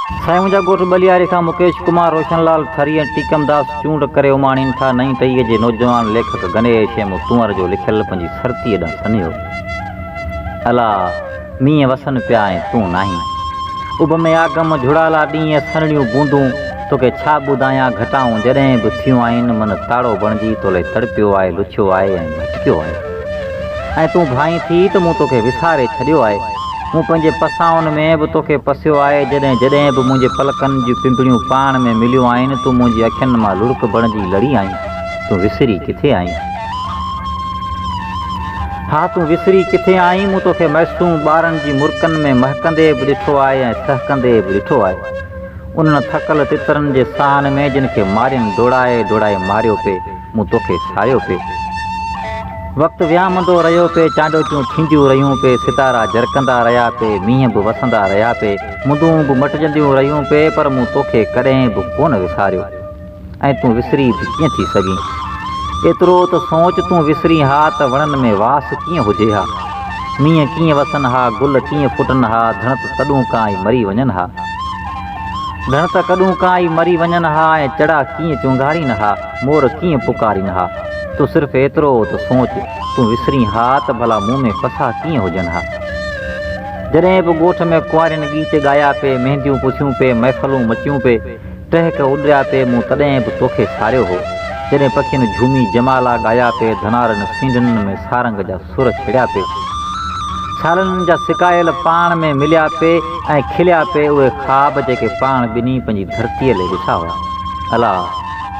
साईं मुंहिंजा ॻोठ बलियारे खां मुकेश कुमार, रोशनलाल थरी ऐं टीकमदास चूंड करे उमाणीनि था नई टईअ जे नौजवान लेखक गणेश ऐं तूंअर जो लिखियलु पंहिंजी धरतीअ ॾांहुं सन्हियो। अला मींहं वसनि पिया ऐं तूं नाहीं, उभ में आगम झुड़ाला ॾींहं सनड़ियूं बूंदूं, तोखे छा ॿुधायां घटाऊं जॾहिं बि थियूं आहिनि मन ताड़ो बणिजी तोले तड़पियो आहे, लुछियो आहे ऐं भटकियो आहे। ऐं तूं भाई थी त मूं तोखे विसारे छॾियो आहे, मूं पंहिंजे पसाउनि में बि तोखे पसियो आहे। जॾहिं जॾहिं बि मुंहिंजे पलकनि जूं पिंपड़ियूं पाण में मिलियूं आहिनि, तूं मुंहिंजी अखियुनि मां लुड़क बणिजी लड़ी आहीं। तूं विसरी किथे आहीं? हा तूं विसरी किथे आहीं? मूं तोखे मासूम ॿारनि जी मुर्कनि में महकंदे बि ॾिठो आहे ऐं सहकंदे बि ॾिठो आहे। उन्हनि थकल तितरनि जे साहन में जिन खे मारियुनि दौड़ाए दौड़ाए मारियो पिए, मूं तोखे सारियो पिए। वक़्तु वियामंदो रहियो पिए, चांडोचियूं थींदियूं रहियूं पिए, सितारा झरकंदा रहिया पिए, मींहं बि वसंदा रहिया पिए, मुंदूं बि मटिजंदियूं रहियूं पिए, पर मूं तोखे कॾहिं बि कोन विसारियो। ऐं तूं विसरी बि कीअं थी सघीं? एतिरो त सोच, तूं विसरी हा त वणनि में वास कीअं हुजे हा, मींहं कीअं वसनि हा, गुल कीअं फुटनि हा, धण त कॾूं कां ई मरी वञनि हा, धण त कॾूं कां ई मरी वञनि हा, ऐं चड़ा कीअं चुंगारीनि हा, मोर कीअं पुकारीनि हा। तूं सिर्फ़ु एतिरो त सोच, तूं विसरी हा त भला मूं में पसा कीअं हुजनि हा। जॾहिं बि ॻोठ में कुंवारियुनि गीत ॻाया पिए, मेहंदियूं पुछियूं पिए, महफ़लूं मचियूं पिए, टहक उॾिया पिए, मूं तॾहिं बि तोखे सारियो हो। जॾहिं पखियुनि झूमी जमाला ॻाया पिए, धनारनि सींडनि में सारंग जा सुर छेड़िया पिए, छालनि जा सिकायल पाण में मिलिया पिए ऐं खिलिया पिए उहे ख़्वाब जेके पाण ॿिन्ही पंहिंजी धरतीअ लाइ ॾिठा हुआ। अला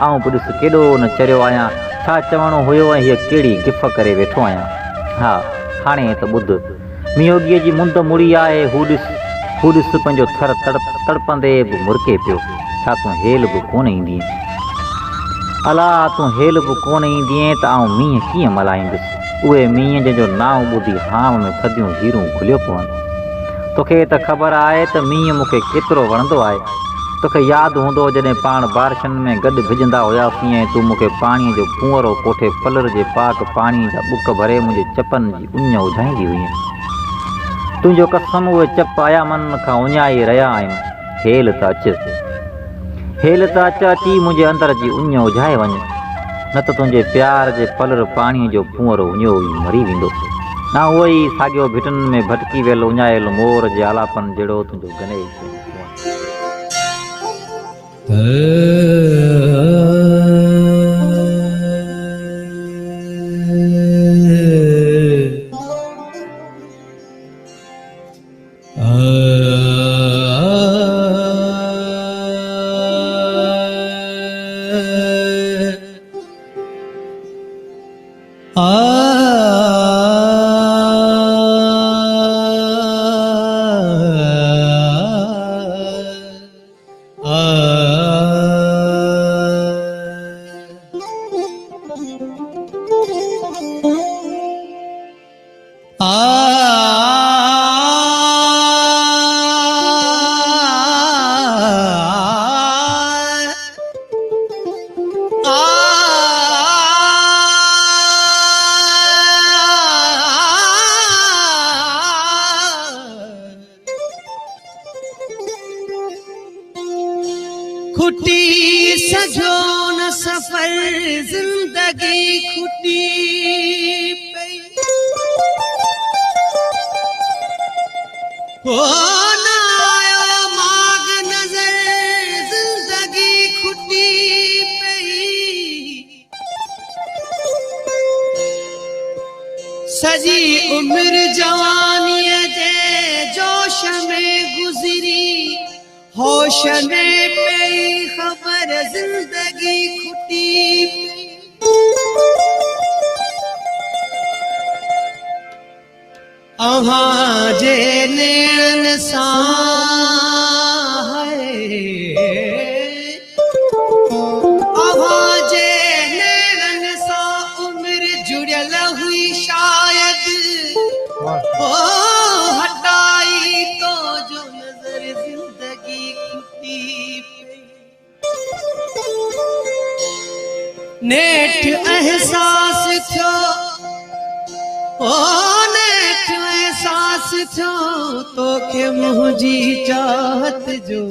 आऊं बि ॾिस केॾो न चरियो आहियां, छा चवणो हुयो ऐं हीअ कहिड़ी गिफ़ करे वेठो आहियां। हा हाणे त ॿुध, मियोगीअ जी मुंद मुड़ी आहे, हू ॾिस पंहिंजो थर तड़पंदे बि मुरके पियो। छा तूं हेल बि कोन ईंदीअं? अला तूं हेल बि कोन ईंदीअं त आऊं मींहं कीअं मल्हाईंदुसि, उहे मींहं जंहिंजो नाव ॿुधी हाम में थधियूं हीरूं घुलियो पवनि। तोखे त ख़बर आहे त मींहं मूंखे केतिरो वणंदो आहे। तोखे यादि हूंदो जॾहिं पाण बारिशनि में गॾु भिजंदा हुआसीं ऐं तूं मूंखे पाणीअ जो कुंअरो कोठे पलर जे पाक पाणीअ जा ॿुक भरे मुंहिंजे चपनि जी उञ उझाईंदी हुईं। तुंहिंजो कसम उहे चप आया मन खां उञाई रहिया आहिनि। हेल त अच, हेल त अची मुंहिंजे अंदर जी उञ उझाए वञ, न त तुंहिंजे प्यार जे पलर पाणीअ जो कुंअरो उञो ई मरी वेंदो। न उहो ई साॻियो भिटनि में भटकी वियल उञायल मोर जे आलापन जहिड़ो तुंहिंजो गणेश। खुटी सजो न सफर जिंदगी खुटी पई हो ना आयो माग नजर जिंदगी खुटी पई सजी उम्र जवानीअ जे जोश में गुज़री होश में पई ख़बर जिंदगी खुटी अव्हां जे नेणनि सां अव्हां जे नेणनि सां उम्र जुड़ियल हुई शायदि ओ हटाई तो जो नज़र जिंदगी खुटी नेठ एहसास थियो ओ नेठ एहसास थियो तोखे मुंहिंजी चाहत जो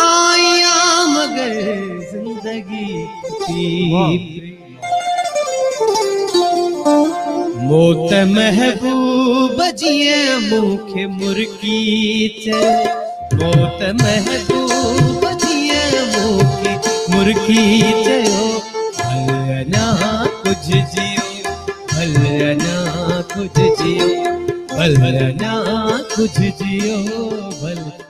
आया मगर जिंदगी थी मोत महबूब जिए मुखे मुर्की चे मोत महबूब जिए मुखे मुर्की चे भलना कुछ जियो भलना कुछ जियो भलना कुछ जियो भल